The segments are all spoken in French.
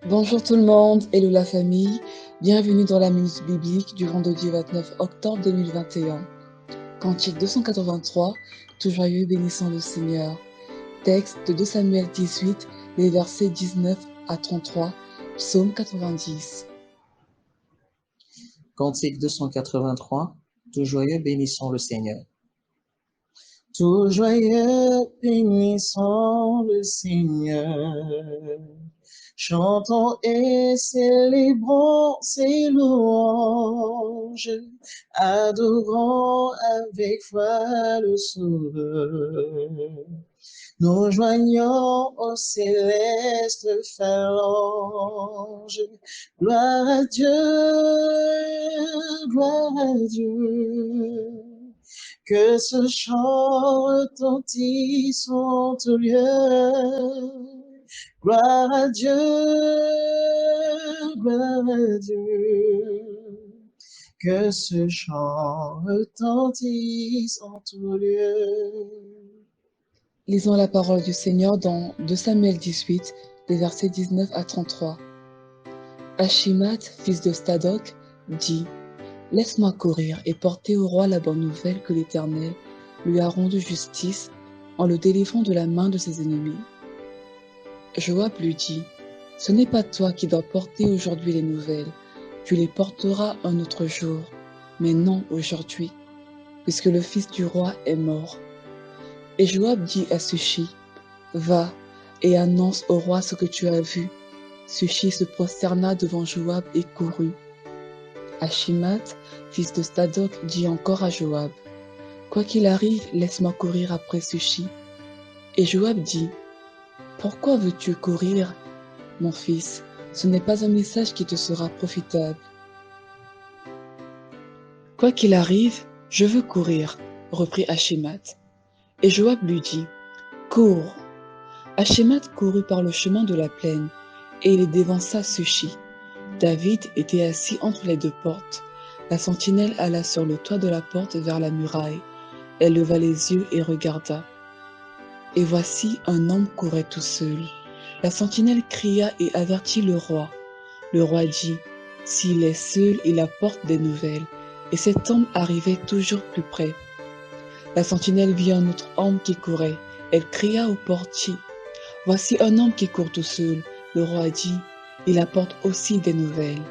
Bonjour tout le monde, hello la famille, bienvenue dans la Minute Biblique du vendredi 29 octobre 2021. Cantique 283, tout joyeux bénissant le Seigneur. Texte de 2 Samuel 18, les versets 19 à 33, psaume 90. Cantique 283, tout joyeux bénissons le Seigneur. Tout joyeux bénissons le Seigneur. Chantons et célébrons ses louanges, adorons avec foi le Sauveur. Nous joignons aux célestes phalanges. Gloire à Dieu, gloire à Dieu. Que ce chant retentisse en tout lieu. Gloire à Dieu, gloire à Dieu. Que ce chant retentisse en tout lieu. Lisons la parole du Seigneur dans 2 Samuel 18, les versets 19 à 33. Achimat, fils de Stadoc, dit: Laisse-moi courir et porter au roi la bonne nouvelle que l'Éternel lui a rendu justice en le délivrant de la main de ses ennemis. Joab lui dit: Ce n'est pas toi qui dois porter aujourd'hui les nouvelles, tu les porteras un autre jour, mais non aujourd'hui, puisque le fils du roi est mort. Et Joab dit à Sushi: Va et annonce au roi ce que tu as vu. Sushi se prosterna devant Joab et courut. Achimat, fils de Stadoc, dit encore à Joab: Quoi qu'il arrive, laisse-moi courir après Sushi. Et Joab dit: Pourquoi veux-tu courir, mon fils? Ce n'est pas un message qui te sera profitable. Quoi qu'il arrive, je veux courir, reprit Achimat. Et Joab lui dit: Cours. Achimat courut par le chemin de la plaine, et il dévança Sushi. David était assis entre les deux portes. La sentinelle alla sur le toit de la porte vers la muraille. Elle leva les yeux et regarda. Et voici un homme courait tout seul. La sentinelle cria et avertit le roi. Le roi dit: S'il est seul, il apporte des nouvelles. Et cet homme arrivait toujours plus près. La sentinelle vit un autre homme qui courait. Elle cria au portier: Voici un homme qui court tout seul. Le roi dit: Il apporte aussi des nouvelles.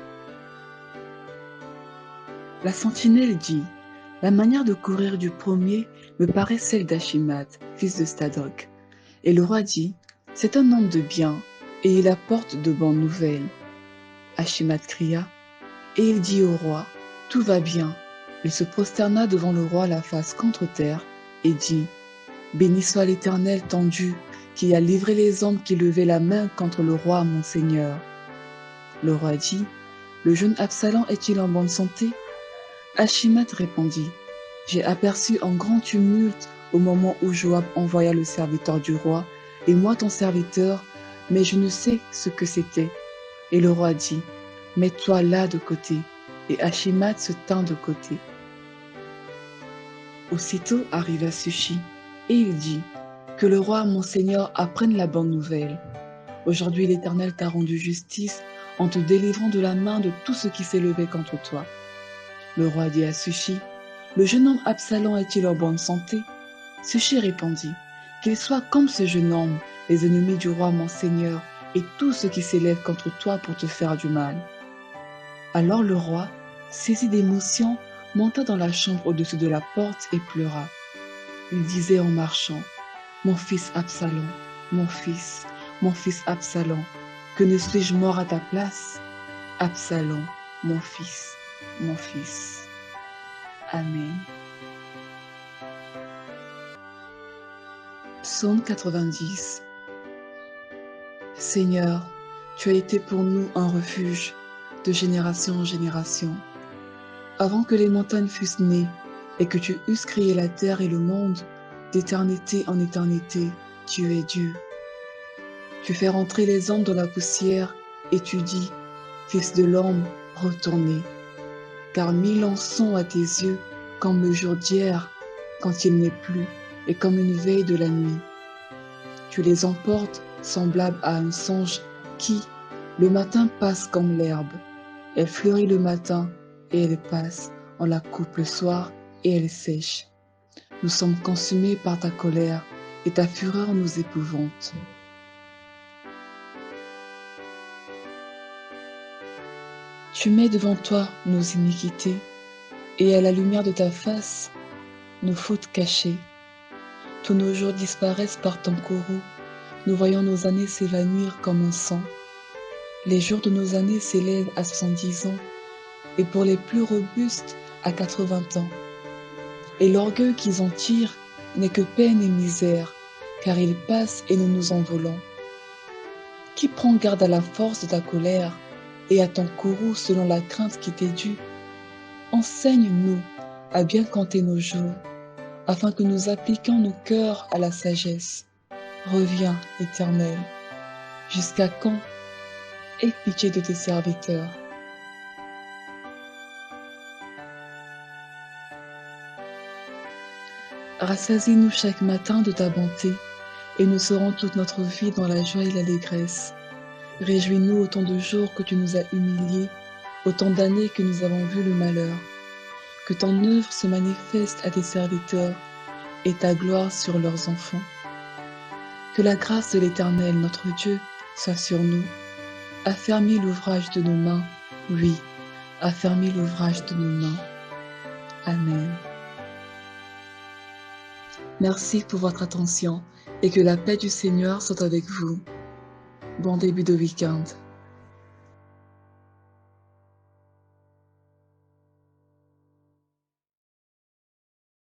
La sentinelle dit: La manière de courir du premier me paraît celle d'Achimat, fils de Stadoc. Et le roi dit: C'est un homme de bien, et il apporte de bonnes nouvelles. Achimat cria, et il dit au roi: Tout va bien. Il se prosterna devant le roi la face contre terre, et dit: Béni soit l'Éternel ton Dieu, qui a livré les hommes qui levaient la main contre le roi mon seigneur. Le roi dit: Le jeune Absalom est-il en bonne santé? Achimat répondit: J'ai aperçu un grand tumulte au moment où Joab envoya le serviteur du roi, et moi ton serviteur, mais je ne sais ce que c'était. Et le roi dit: Mets-toi là de côté. Et Achimat se tint de côté. Aussitôt arriva Sushi, et il dit: Que le roi mon seigneur apprenne la bonne nouvelle. Aujourd'hui l'Éternel t'a rendu justice en te délivrant de la main de tout ce qui s'est levé contre toi. Le roi dit à Sushi: Le jeune homme Absalom est-il en bonne santé? Sushi répondit: Qu'il soit comme ce jeune homme, les ennemis du roi mon seigneur, et tout ce qui s'élève contre toi pour te faire du mal. Alors le roi, saisi d'émotion, monta dans la chambre au-dessus de la porte et pleura. Il disait en marchant: Mon fils Absalom, mon fils Absalom, que ne suis-je mort à ta place? Absalom, mon fils, mon fils. Amen. Psaume 90. Seigneur, tu as été pour nous un refuge de génération en génération. Avant que les montagnes fussent nées et que tu eusses créé la terre et le monde, d'éternité en éternité, tu es Dieu. Tu fais rentrer les hommes dans la poussière et tu dis: Fils de l'homme, retournez. Car 1000 ans sont à tes yeux comme le jour d'hier, quand il n'est plus, et comme une veille de la nuit. Tu les emportes semblables à un songe qui, Le matin passe comme l'herbe. Elle fleurit le matin et elle passe. On la coupe le soir et elle sèche. Nous sommes consumés par ta colère et ta fureur nous épouvante. Tu mets devant toi nos iniquités et à la lumière de ta face, nos fautes cachées. Tous nos jours disparaissent par ton courroux. Nous voyons nos années s'évanouir comme un sang. Les jours de nos années s'élèvent à 70 ans et pour les plus robustes à 80 ans. Et l'orgueil qu'ils en tirent n'est que peine et misère, car ils passent et nous nous envolons. Qui prend garde à la force de ta colère et à ton courroux selon la crainte qui t'est due? Enseigne-nous à bien compter nos jours, afin que nous appliquions nos cœurs à la sagesse. Reviens, Éternel. Jusqu'à quand? Aie pitié de tes serviteurs. Rassasie-nous chaque matin de ta bonté, et nous serons toute notre vie dans la joie et l'allégresse. Réjouis-nous autant de jours que tu nous as humiliés, autant d'années que nous avons vu le malheur. Que ton œuvre se manifeste à tes serviteurs et ta gloire sur leurs enfants. Que la grâce de l'Éternel, notre Dieu, soit sur nous. Affermis l'ouvrage de nos mains, oui, affermis l'ouvrage de nos mains. Amen. Merci pour votre attention et que la paix du Seigneur soit avec vous. Bon début de week-end.